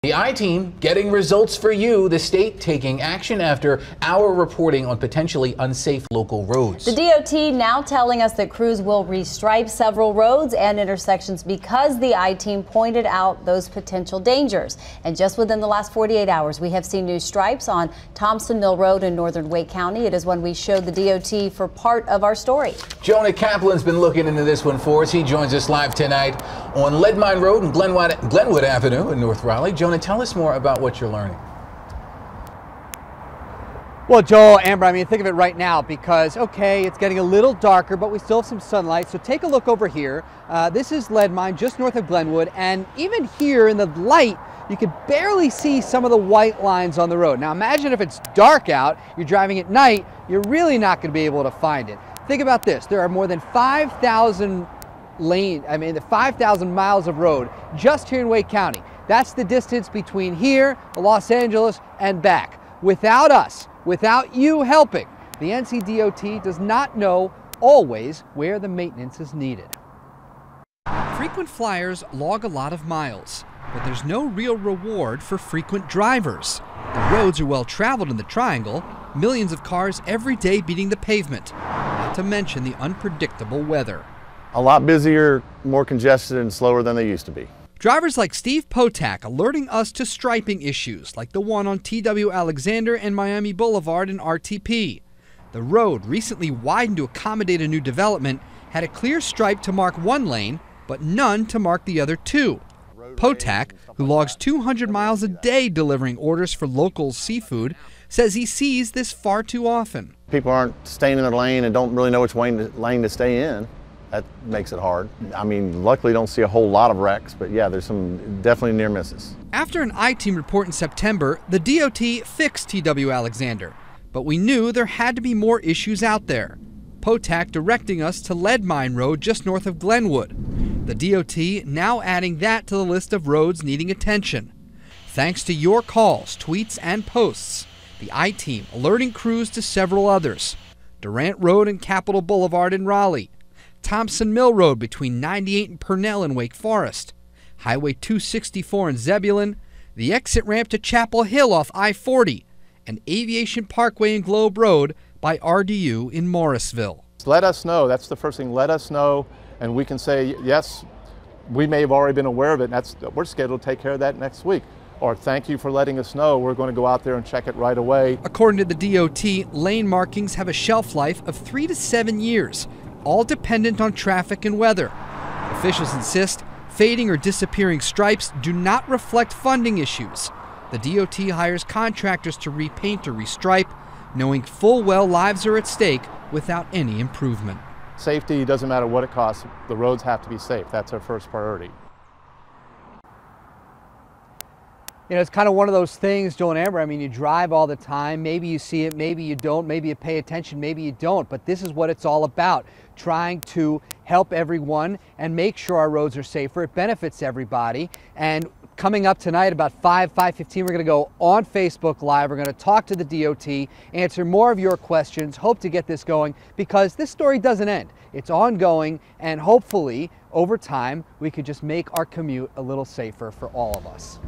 The I-Team getting results for you, the state taking action after our reporting on potentially unsafe local roads. The DOT now telling us that crews will restripe several roads and intersections because the I-Team pointed out those potential dangers. And just within the last 48 hours, we have seen new stripes on Thompson Mill Road in northern Wake County. It is one we showed the DOT for part of our story. Jonah Kaplan's been looking into this one for us. He joins us live tonight on Lead Mine Road and Glenwood Avenue in North Raleigh. Jonah, tell us more about what you're learning. Well, Joel, Amber, I mean, think of it right now because, okay, it's getting a little darker, but we still have some sunlight. So take a look over here. This is Lead Mine just north of Glenwood. And even here in the light, you can barely see some of the white lines on the road. Now imagine if it's dark out, you're driving at night, you're really not going to be able to find it. Think about this. There are more than 5,000 miles of road just here in Wake County. That's the distance between here, Los Angeles, and back. Without us, without you helping, the NCDOT does not know always where the maintenance is needed. Frequent flyers log a lot of miles, but there's no real reward for frequent drivers. The roads are well traveled in the Triangle, millions of cars every day beating the pavement, not to mention the unpredictable weather. A lot busier, more congested, and slower than they used to be. Drivers like Steve Potak alerting us to striping issues like the one on TW Alexander and Miami Boulevard in RTP. The road, recently widened to accommodate a new development, had a clear stripe to mark one lane, but none to mark the other two. Potak, who logs 200 miles a day delivering orders for local seafood, says he sees this far too often. People aren't staying in their lane and don't really know which lane to stay in. That makes it hard. I mean, luckily don't see a whole lot of wrecks, but yeah, there's some definitely near misses. After an I-Team report in September, the DOT fixed TW Alexander, but we knew there had to be more issues out there. Potak directing us to Lead Mine Road just north of Glenwood. The DOT now adding that to the list of roads needing attention. Thanks to your calls, tweets, and posts, the I-Team alerting crews to several others. Durant Road and Capitol Boulevard in Raleigh, Thompson Mill Road between 98 and Purnell in Wake Forest, Highway 264 in Zebulon, the exit ramp to Chapel Hill off I-40, and Aviation Parkway and Globe Road by RDU in Morrisville. Let us know. That's the first thing. Let us know, and we can say, yes, we may have already been aware of it, and we're scheduled to take care of that next week. Or thank you for letting us know. We're going to go out there and check it right away. According to the DOT, lane markings have a shelf life of 3 to 7 years, all dependent on traffic and weather. Officials insist fading or disappearing stripes do not reflect funding issues. The DOT hires contractors to repaint or restripe, knowing full well lives are at stake without any improvement. Safety doesn't matter what it costs. The roads have to be safe. That's our first priority. You know, it's kind of one of those things, Joel and Amber, I mean, you drive all the time, maybe you see it, maybe you don't, maybe you pay attention, maybe you don't, but this is what it's all about, trying to help everyone and make sure our roads are safer. It benefits everybody. And coming up tonight about 5:15, we're going to go on Facebook Live. We're going to talk to the DOT, answer more of your questions, hope to get this going because this story doesn't end. It's ongoing, and hopefully over time we could just make our commute a little safer for all of us.